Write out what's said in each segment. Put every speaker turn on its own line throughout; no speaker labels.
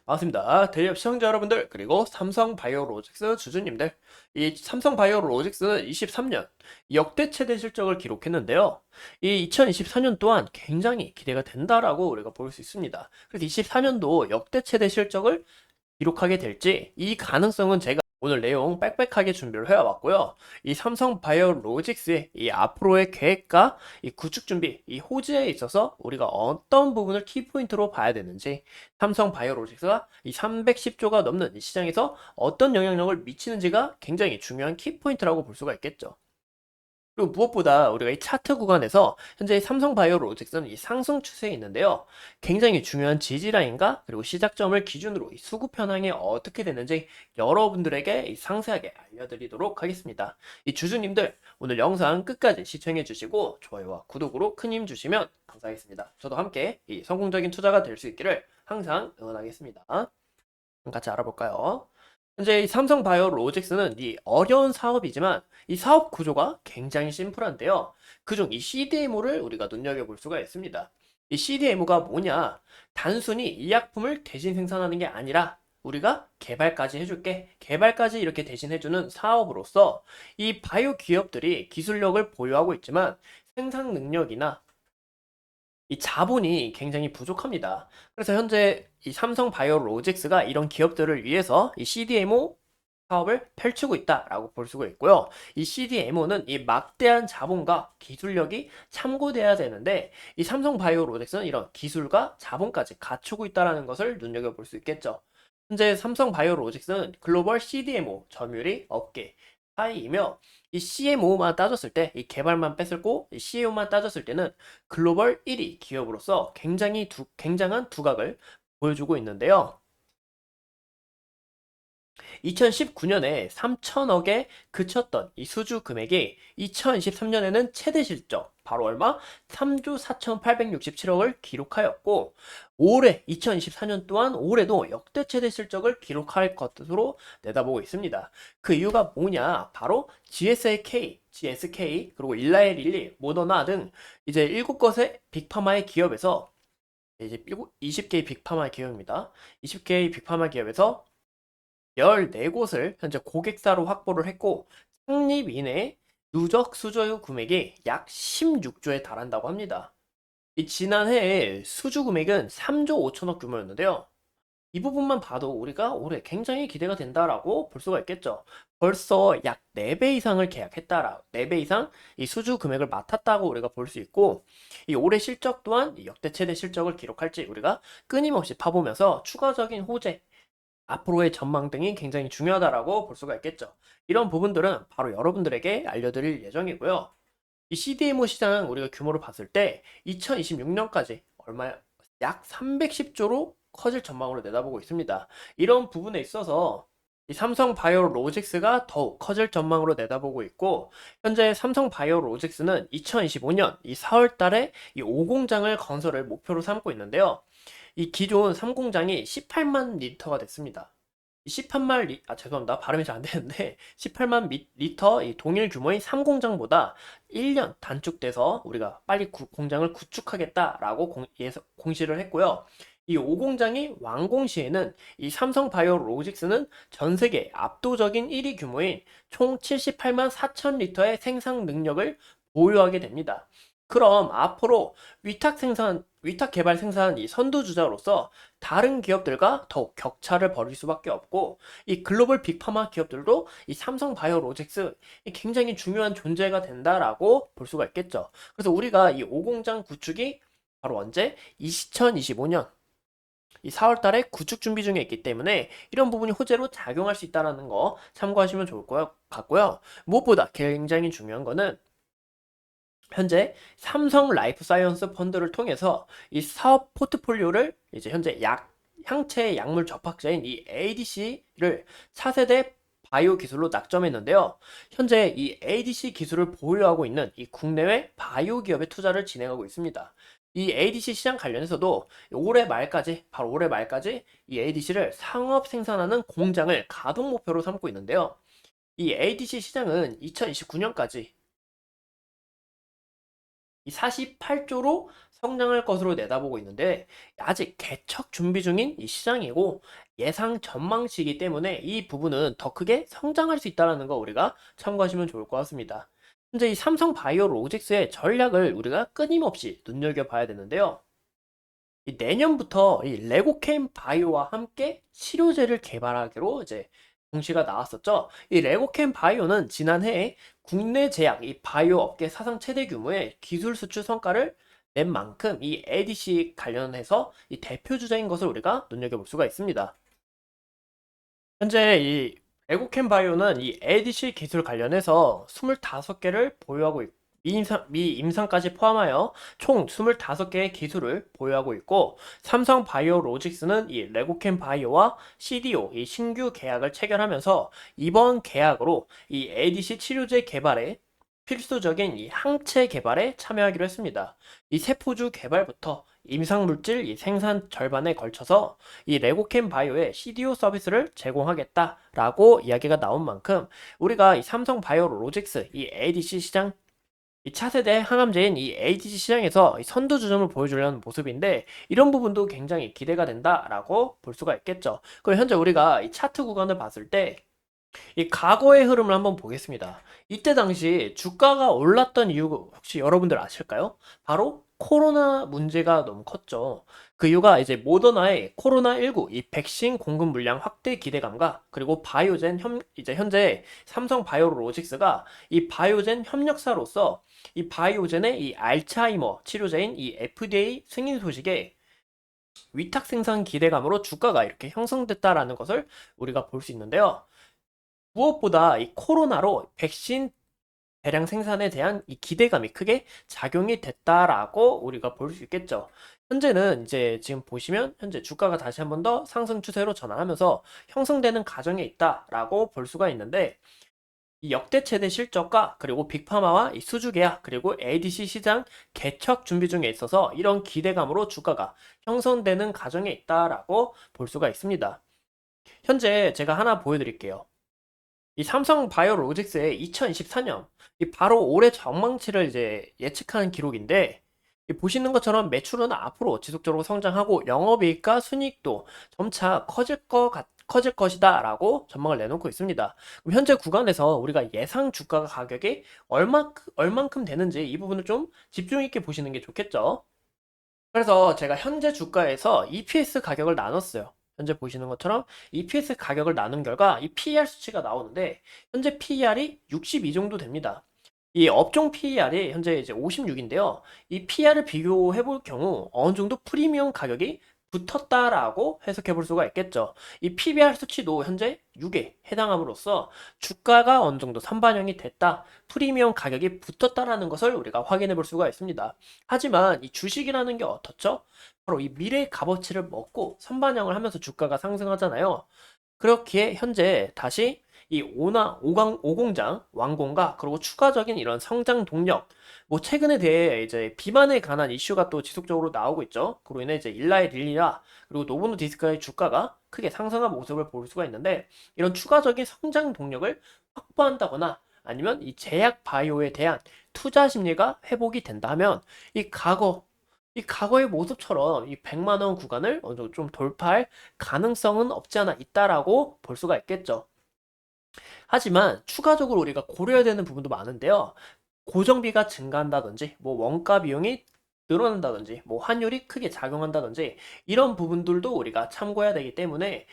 반갑습니다. 대기업 시청자 여러분들, 그리고 삼성바이오로직스 주주님들. 이 삼성바이오로직스는 23년 역대 최대 실적을 기록했는데요. 이 2024년 또한 굉장히 기대가 된다라고 우리가 볼 수 있습니다. 그래서 24년도 역대 최대 실적을 기록하게 될지, 이 가능성은 제가 오늘 내용 빽빽하게 준비를 해왔고요. 이 삼성 바이오로직스의 이 앞으로의 계획과 이 구축 준비, 이 호재에 있어서 우리가 어떤 부분을 키포인트로 봐야 되는지, 삼성 바이오로직스가 이 310조가 넘는 이 시장에서 어떤 영향력을 미치는지가 굉장히 중요한 키포인트라고 볼 수가 있겠죠. 그리고 무엇보다 우리가 이 차트 구간에서 현재 삼성바이오로직스는 이 상승 추세에 있는데요. 굉장히 중요한 지지 라인과 그리고 시작점을 기준으로 이 수급 현황이 어떻게 되는지 여러분들에게 이 상세하게 알려드리도록 하겠습니다. 이 주주님들 오늘 영상 끝까지 시청해 주시고 좋아요와 구독으로 큰 힘 주시면 감사하겠습니다. 저도 함께 이 성공적인 투자가 될 수 있기를 항상 응원하겠습니다. 같이 알아볼까요? 현재 이 삼성바이오로직스는 이 어려운 사업이지만 이 사업 구조가 굉장히 심플한데요. 그중 이 CDMO를 우리가 눈여겨볼 수가 있습니다. 이 CDMO가 뭐냐? 단순히医薬품을 대신 생산하는 게 아니라 우리가 개발까지 해줄게. 개발까지 이렇게 대신 해주는 사업으로서 이 바이오 기업들이 기술력을 보유하고 있지만 생산 능력이나 이 자본이 굉장히 부족합니다. 그래서 현재 이 삼성 바이오로직스가 이런 기업들을 위해서 이 CDMO 사업을 펼치고 있다라고 볼 수가 있고요. 이 CDMO는 이 막대한 자본과 기술력이 참고돼야 되는데 이 삼성 바이오로직스는 이런 기술과 자본까지 갖추고 있다는 것을 눈여겨볼 수 있겠죠. 현재 삼성 바이오로직스는 글로벌 CDMO 점유율이 업계 4위이며 이 CMO만 따졌을 때, 이 개발만 뺐을고 이 CMO만 따졌을 때는 글로벌 1위 기업으로서 굉장한 두각을 보여주고 있는데요. 2019년에 3천억에 그쳤던 이 수주 금액이 2023년에는 최대 실적, 바로 얼마? 3조 4,867억을 기록하였고, 올해 2024년 또한 올해도 역대 최대 실적을 기록할 것으로 내다보고 있습니다. 그 이유가 뭐냐? 바로 GSK, 그리고 일라엘 릴리, 모더나 등 이제 7곳의 빅파마의 기업에서 이제 20개의 빅파마 기업입니다. 20개의 빅파마 기업에서 14곳을 현재 고객사로 확보를 했고 창립 이내 누적 수주유 금액이 약 16조에 달한다고 합니다. 이 지난해에 수주 금액은 3조 5천억 규모였는데요. 이 부분만 봐도 우리가 올해 굉장히 기대가 된다라고 볼 수가 있겠죠. 벌써 약 4배 이상을 계약했다라, 4배 이상 이 수주 금액을 맡았다고 우리가 볼 수 있고, 이 올해 실적 또한 역대 최대 실적을 기록할지 우리가 끊임없이 파보면서 추가적인 호재, 앞으로의 전망 등이 굉장히 중요하다라고 볼 수가 있겠죠. 이런 부분들은 바로 여러분들에게 알려드릴 예정이고요. 이 CDMO 시장 우리가 규모를 봤을 때 2026년까지 약 310조로 커질 전망으로 내다보고 있습니다. 이런 부분에 있어서 이 삼성 바이오로직스가 더욱 커질 전망으로 내다보고 있고, 현재 삼성 바이오로직스는 2025년 이 4월 달에 이 5공장을 건설을 목표로 삼고 있는데요. 이 기존 3공장이 18만 리터가 됐습니다. 죄송합니다. 발음이 잘 안 되는데, 18만 리터 이 동일 규모의 3공장보다 1년 단축돼서 우리가 빨리 공장을 구축하겠다라고 공시를 했고요. 이 5공장이 완공 시에는 이 삼성 바이오로직스는 전 세계 압도적인 1위 규모인 총 78만 4천 리터의 생산 능력을 보유하게 됩니다. 그럼 앞으로 위탁 개발 생산 이 선두주자로서 다른 기업들과 더욱 격차를 벌일 수밖에 없고, 이 글로벌 빅파마 기업들도 이 삼성 바이오로직스 굉장히 중요한 존재가 된다라고 볼 수가 있겠죠. 그래서 우리가 이 5공장 구축이 바로 언제? 2025년 이 4월 달에 구축 준비 중에 있기 때문에 이런 부분이 호재로 작용할 수 있다는 거 참고하시면 좋을 것 같고요. 무엇보다 굉장히 중요한 거는 현재 삼성 라이프 사이언스 펀드를 통해서 이 사업 포트폴리오를 이제 현재 향체 약물 접합자인 이 ADC를 차세대 바이오 기술로 낙점했는데요. 현재 이 ADC 기술을 보유하고 있는 이 국내외 바이오 기업의 투자를 진행하고 있습니다. 이 ADC 시장 관련해서도 바로 올해 말까지 이 ADC를 상업 생산하는 공장을 가동 목표로 삼고 있는데요. 이 ADC 시장은 2029년까지 이 48조로 성장할 것으로 내다보고 있는데 아직 개척 준비 중인 이 시장이고 예상 전망치이기 때문에 이 부분은 더 크게 성장할 수 있다는 거 우리가 참고하시면 좋을 것 같습니다. 현재 이 삼성 바이오로직스의 전략을 우리가 끊임없이 눈여겨봐야 되는데요. 이 내년부터 이 레고캠 바이오와 함께 치료제를 개발하기로 이제 공시가 나왔었죠. 이 레고캠 바이오는 지난해에 국내 제약 이 바이오 업계 사상 최대 규모의 기술 수출 성과를 낸 만큼 이 ADC 관련해서 이 대표 주자인 것을 우리가 눈여겨볼 수가 있습니다. 현재 이 에고캠 바이오는 이 ADC 기술 관련해서 25개를 보유하고 미임상까지 포함하여 총 25개의 기술을 보유하고 있고 삼성 바이오로직스는 이 레고캠 바이오와 CDO 이 신규 계약을 체결하면서 이번 계약으로 이 ADC 치료제 개발에 필수적인 이 항체 개발에 참여하기로 했습니다. 이 세포주 개발부터 임상물질 이 생산 절반에 걸쳐서 이 레고캠 바이오의 CDO 서비스를 제공하겠다라고 이야기가 나온 만큼 우리가 이 삼성 바이오로직스 이 ADC 시장 이 차세대 항암제인 이 ADC 시장에서 이 선두주점을 보여주려는 모습인데 이런 부분도 굉장히 기대가 된다라고 볼 수가 있겠죠. 그리고 현재 우리가 이 차트 구간을 봤을 때 이 과거의 흐름을 한번 보겠습니다. 이때 당시 주가가 올랐던 이유 혹시 여러분들 아실까요? 바로 코로나 문제가 너무 컸죠. 그 이유가 이제 모더나의 코로나19 이 백신 공급 물량 확대 기대감과 그리고 바이오젠 이제 현재 삼성 바이오로직스가 이 바이오젠 협력사로서 이 바이오젠의 이 알츠하이머 치료제인 이 FDA 승인 소식에 위탁 생산 기대감으로 주가가 이렇게 형성됐다라는 것을 우리가 볼 수 있는데요. 무엇보다 이 코로나로 백신 대량 생산에 대한 이 기대감이 크게 작용이 됐다라고 우리가 볼 수 있겠죠. 현재는 이제 지금 보시면 현재 주가가 다시 한 번 더 상승 추세로 전환하면서 형성되는 과정에 있다라고 볼 수가 있는데 이 역대 최대 실적과 그리고 빅파마와 이 수주 계약 그리고 ADC 시장 개척 준비 중에 있어서 이런 기대감으로 주가가 형성되는 과정에 있다라고 볼 수가 있습니다. 현재 제가 하나 보여드릴게요. 이 삼성 바이오로직스의 2024년 이 바로 올해 전망치를 이제 예측하는 기록인데 이 보시는 것처럼 매출은 앞으로 지속적으로 성장하고 영업이익과 순이익도 점차 커질 것이다라고 전망을 내놓고 있습니다. 그럼 현재 구간에서 우리가 예상 주가 가격이 얼만큼 되는지 이 부분을 좀 집중 있게 보시는 게 좋겠죠. 그래서 제가 현재 주가에서 EPS 가격을 나눴어요. 현재 보시는 것처럼 EPS 가격을 나눈 결과 이 PER 수치가 나오는데 현재 PER이 62 정도 됩니다. 이 업종 PER이 현재 이제 56인데요. 이 PER을 비교해 볼 경우 어느 정도 프리미엄 가격이 붙었다라고 해석해 볼 수가 있겠죠. 이 PBR 수치도 현재 6에 해당함으로써 주가가 어느 정도 선반영이 됐다, 프리미엄 가격이 붙었다라는 것을 우리가 확인해 볼 수가 있습니다. 하지만 이 주식이라는 게 어떻죠? 바로 이 미래 값어치를 먹고 선반영을 하면서 주가가 상승하잖아요. 그렇기에 현재 다시 이 오공장 완공과 그리고 추가적인 이런 성장 동력 뭐 최근에 대해 이제 비만에 관한 이슈가 또 지속적으로 나오고 있죠. 그로 인해 이제 일라이 릴리아 그리고 노보노 디스크의 주가가 크게 상승한 모습을 볼 수가 있는데 이런 추가적인 성장 동력을 확보한다거나 아니면 이 제약 바이오에 대한 투자 심리가 회복이 된다면 이 과거의 모습처럼 이 100만 원 구간을 어느 정도 좀 돌파할 가능성은 없지 않아 있다라고 볼 수가 있겠죠. 하지만 추가적으로 우리가 고려해야 되는 부분도 많은데요. 고정비가 증가한다든지, 뭐 원가 비용이 늘어난다든지, 뭐 환율이 크게 작용한다든지, 이런 부분들도 우리가 참고해야 되기 때문에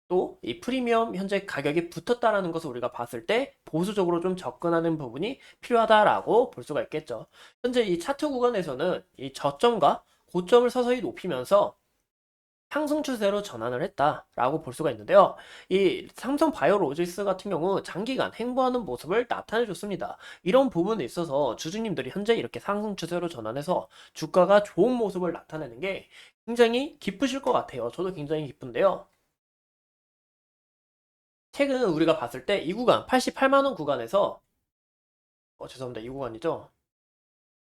또 이 프리미엄 현재 가격이 붙었다라는 것을 우리가 봤을 때 보수적으로 좀 접근하는 부분이 필요하다라고 볼 수가 있겠죠. 현재 이 차트 구간에서는 이 저점과 고점을 서서히 높이면서 상승 추세로 전환을 했다라고 볼 수가 있는데요. 이 삼성 바이오로직스 같은 경우 장기간 횡보하는 모습을 나타내 줬습니다. 이런 부분에 있어서 주주님들이 현재 이렇게 상승 추세로 전환해서 주가가 좋은 모습을 나타내는 게 굉장히 기쁘실 것 같아요. 저도 굉장히 기쁜데요. 최근 우리가 봤을 때 이 구간 88만 원 구간에서 죄송합니다. 이 구간이죠.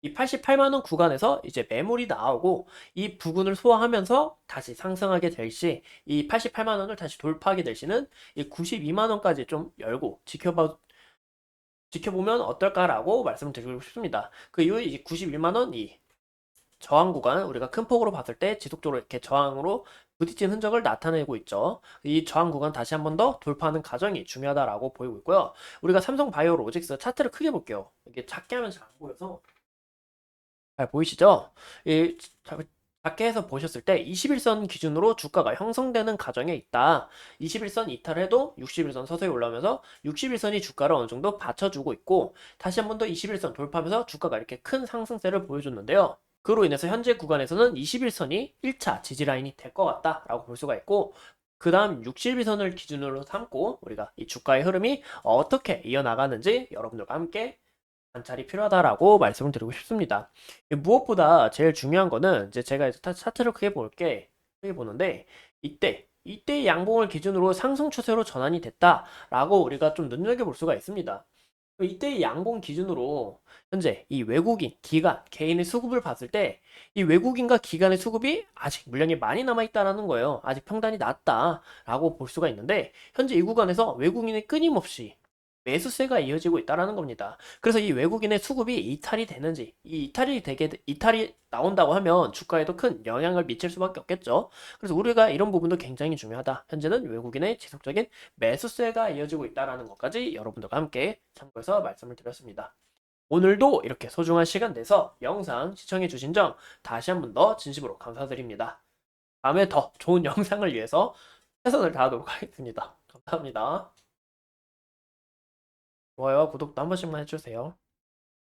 이 88만 원 구간에서 이제 매물이 나오고 이 부근을 소화하면서 다시 상승하게 될 시, 이 88만 원을 다시 돌파하게 될 시는 이 92만 원까지 좀 열고 지켜보면 어떨까라고 말씀드리고 싶습니다. 그 이후에 이제 91만 원 이 저항 구간 우리가 큰 폭으로 봤을 때 지속적으로 이렇게 저항으로 부딪힌 흔적을 나타내고 있죠. 이 저항 구간 다시 한 번 더 돌파하는 과정이 중요하다라고 보이고 있고요. 우리가 삼성 바이오로직스 차트를 크게 볼게요. 이게 작게 하면 잘 안 보여서 잘 보이시죠? 이 작게 해서 보셨을 때 21선 기준으로 주가가 형성되는 과정에 있다. 21선 이탈해도 61선 서서히 올라오면서 61선이 주가를 어느 정도 받쳐주고 있고 다시 한 번 더 21선 돌파하면서 주가가 이렇게 큰 상승세를 보여줬는데요. 그로 인해서 현재 구간에서는 21선이 1차 지지라인이 될 것 같다라고 볼 수가 있고 그 다음 61선을 기준으로 삼고 우리가 이 주가의 흐름이 어떻게 이어나가는지 여러분들과 함께 관찰이 필요하다라고 말씀을 드리고 싶습니다. 무엇보다 제일 중요한 거는 이제 제가 이제 차트를 크게 보는데 이때 양봉을 기준으로 상승 추세로 전환이 됐다라고 우리가 좀 눈여겨볼 수가 있습니다. 이때의 양봉 기준으로 현재 이 외국인, 기관, 개인의 수급을 봤을 때 이 외국인과 기관의 수급이 아직 물량이 많이 남아있다라는 거예요. 아직 평단이 낮다라고 볼 수가 있는데 현재 이 구간에서 외국인이 끊임없이 매수세가 이어지고 있다라는 겁니다. 그래서 이 외국인의 수급이 이탈이 되는지, 이탈이 나온다고 하면 주가에도 큰 영향을 미칠 수밖에 없겠죠. 그래서 우리가 이런 부분도 굉장히 중요하다. 현재는 외국인의 지속적인 매수세가 이어지고 있다라는 것까지 여러분들과 함께 참고해서 말씀을 드렸습니다. 오늘도 이렇게 소중한 시간 내서 영상 시청해주신 점 다시 한 번 더 진심으로 감사드립니다. 다음에 더 좋은 영상을 위해서 최선을 다하도록 하겠습니다. 감사합니다. 좋아요와 구독도 한 번씩만 해주세요.